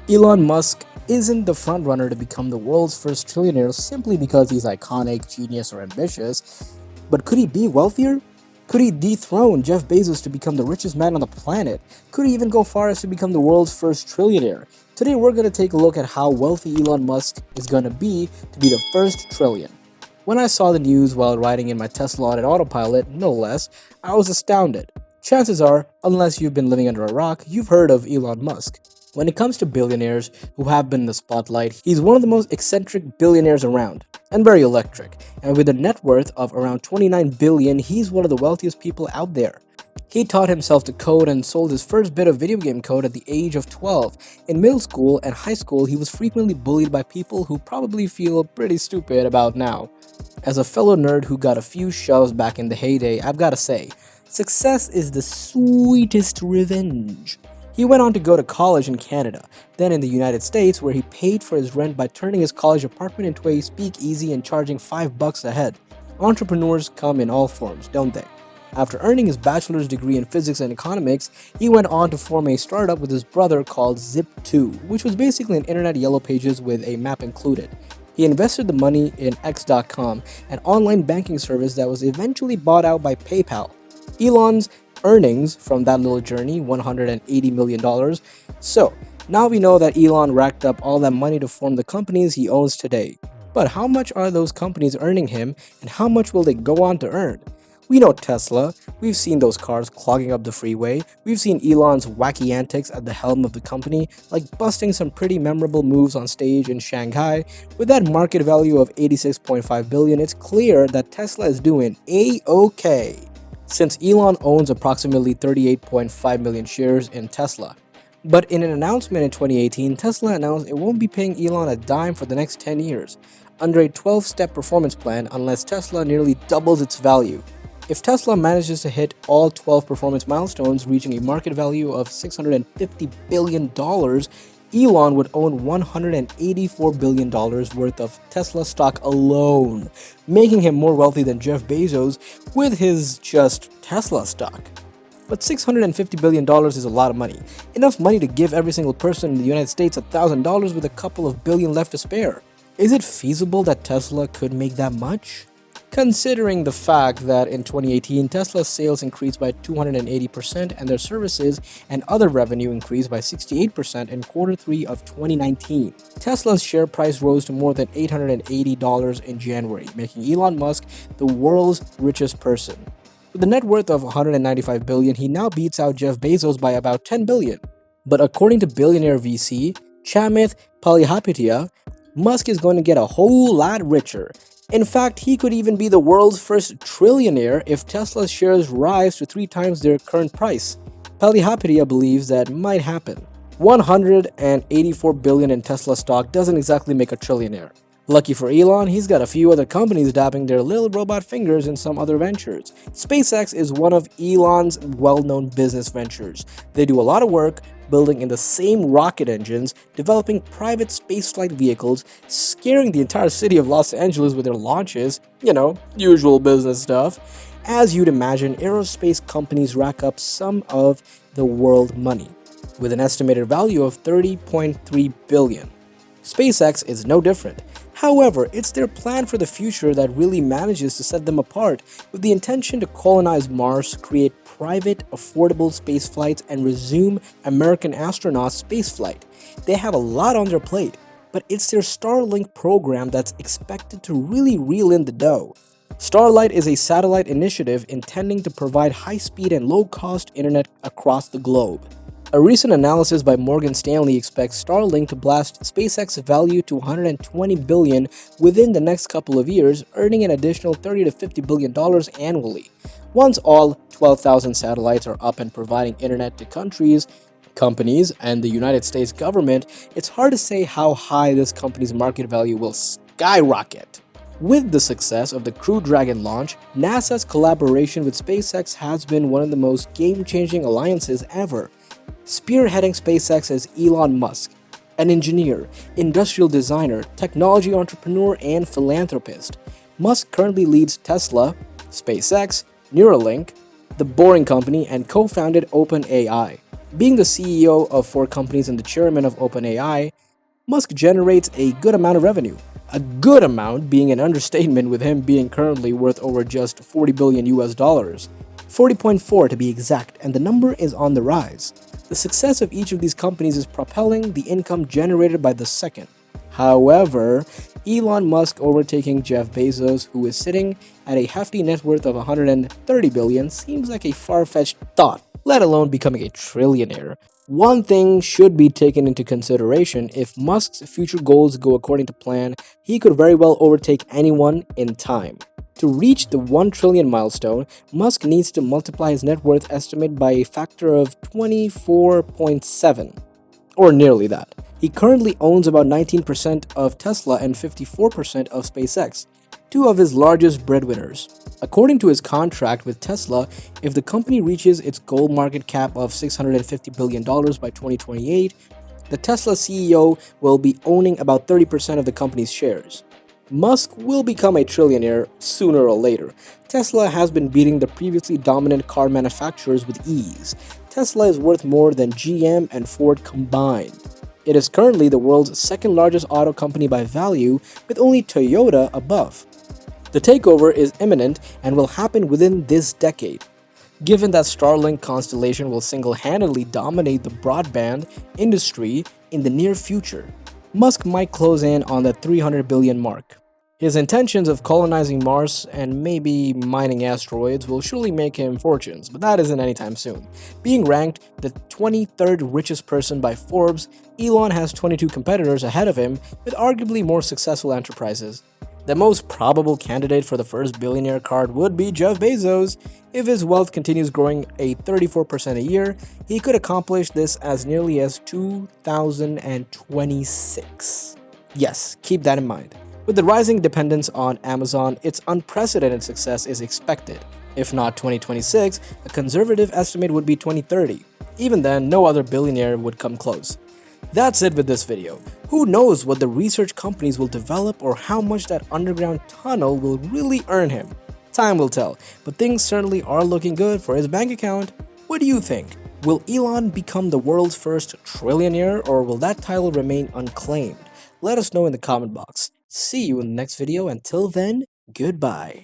Elon Musk isn't the frontrunner to become the world's first trillionaire simply because he's iconic, genius, or ambitious. But could he be wealthier? Could he dethrone Jeff Bezos to become the richest man on the planet? Could he even go far as to become the world's first trillionaire? Today we're going to take a look at how wealthy Elon Musk is going to be the first trillion. When I saw the news while riding in my Tesla on an autopilot, no less, I was astounded. Chances are, unless you've been living under a rock, you've heard of Elon Musk. When it comes to billionaires who have been in the spotlight, he's one of the most eccentric billionaires around, and very electric. And with a net worth of around 29 billion, he's one of the wealthiest people out there. He taught himself to code and sold his first bit of video game code at the age of 12. In middle school and high school, he was frequently bullied by people who probably feel pretty stupid about now. As a fellow nerd who got a few shoves back in the heyday, I've gotta say, success is the sweetest revenge. He went on to go to college in Canada, then in the United States, where he paid for his rent by turning his college apartment into a speakeasy and charging $5 a head. Entrepreneurs come in all forms, don't they? After earning his bachelor's degree in physics and economics, he went on to form a startup with his brother called Zip2, which was basically an internet yellow pages with a map included. He invested the money in X.com, an online banking service that was eventually bought out by PayPal. Elon's earnings from that little journey, $180 million. So, now we know that Elon racked up all that money to form the companies he owns today. But how much are those companies earning him, and how much will they go on to earn? We know Tesla, we've seen those cars clogging up the freeway, we've seen Elon's wacky antics at the helm of the company, like busting some pretty memorable moves on stage in Shanghai. With that market value of 86.5 billion, it's clear that Tesla is doing A-OK. Since Elon owns approximately 38.5 million shares in Tesla. But in an announcement in 2018, Tesla announced it won't be paying Elon a dime for the next 10 years, under a 12-step performance plan unless Tesla nearly doubles its value. If Tesla manages to hit all 12 performance milestones, reaching a market value of $650 billion, Elon would own $184 billion worth of Tesla stock alone, making him more wealthy than Jeff Bezos with his just Tesla stock. But $650 billion is a lot of money. Enough money to give every single person in the United States $1,000 with a couple of billion left to spare. Is it feasible that Tesla could make that much? Considering the fact that in 2018, Tesla's sales increased by 280% and their services and other revenue increased by 68% in Q3 of 2019. Tesla's share price rose to more than $880 in January, making Elon Musk the world's richest person. With a net worth of $195 billion, he now beats out Jeff Bezos by about $10 billion. But according to billionaire VC Chamath Palihapitiya, Musk is going to get a whole lot richer. In fact, he could even be the world's first trillionaire if Tesla's shares rise to 3 times their current price. Palihapitiya believes that might happen. $184 billion in Tesla stock doesn't exactly make a trillionaire. Lucky for Elon, he's got a few other companies dabbing their little robot fingers in some other ventures. SpaceX is one of Elon's well-known business ventures. They do a lot of work building in the same rocket engines, developing private spaceflight vehicles, scaring the entire city of Los Angeles with their launches, usual business stuff. As you'd imagine, aerospace companies rack up some of the world money, with an estimated value of $30.3 billion. SpaceX is no different. However, it's their plan for the future that really manages to set them apart, with the intention to colonize Mars, create private, affordable space flights, and resume American astronauts' spaceflight. They have a lot on their plate, but it's their Starlink program that's expected to really reel in the dough. Starlink is a satellite initiative intending to provide high-speed and low-cost internet across the globe. A recent analysis by Morgan Stanley expects Starlink to blast SpaceX's value to $120 billion within the next couple of years, earning an additional $30 to $50 billion annually. Once all 12,000 satellites are up and providing internet to countries, companies, and the United States government, it's hard to say how high this company's market value will skyrocket. With the success of the Crew Dragon launch, NASA's collaboration with SpaceX has been one of the most game-changing alliances ever. Spearheading SpaceX is Elon Musk, an engineer, industrial designer, technology entrepreneur, and philanthropist. Musk currently leads Tesla, SpaceX, Neuralink, The Boring Company, and co-founded OpenAI. Being the CEO of 4 companies and the chairman of OpenAI, Musk generates a good amount of revenue. A good amount being an understatement, with him being currently worth over just 40 billion US dollars. 40.4 to be exact, and the number is on the rise. The success of each of these companies is propelling the income generated by the second. However, Elon Musk overtaking Jeff Bezos, who is sitting at a hefty net worth of 130 billion, seems like a far-fetched thought, let alone becoming a trillionaire. One thing should be taken into consideration: if Musk's future goals go according to plan, he could very well overtake anyone in time. To reach the 1 trillion milestone, Musk needs to multiply his net worth estimate by a factor of 24.7, or nearly that. He currently owns about 19% of Tesla and 54% of SpaceX, two of his largest breadwinners. According to his contract with Tesla, if the company reaches its goal market cap of $650 billion by 2028, the Tesla CEO will be owning about 30% of the company's shares. Musk will become a trillionaire sooner or later. Tesla has been beating the previously dominant car manufacturers with ease. Tesla is worth more than GM and Ford combined. It is currently the world's second largest auto company by value, with only Toyota above. The takeover is imminent and will happen within this decade. Given that Starlink constellation will single-handedly dominate the broadband industry in the near future, Musk might close in on the 300 billion mark. His intentions of colonizing Mars and maybe mining asteroids will surely make him fortunes, but that isn't anytime soon. Being ranked the 23rd richest person by Forbes, Elon has 22 competitors ahead of him with arguably more successful enterprises. The most probable candidate for the first billionaire card would be Jeff Bezos. If his wealth continues growing a 34% a year, he could accomplish this as nearly as 2026. Yes, keep that in mind. With the rising dependence on Amazon, its unprecedented success is expected. If not 2026, a conservative estimate would be 2030. Even then, no other billionaire would come close. That's it with this video. Who knows what the research companies will develop or how much that underground tunnel will really earn him? Time will tell, but things certainly are looking good for his bank account. What do you think? Will Elon become the world's first trillionaire, or will that title remain unclaimed? Let us know in the comment box. See you in the next video. Until then, goodbye.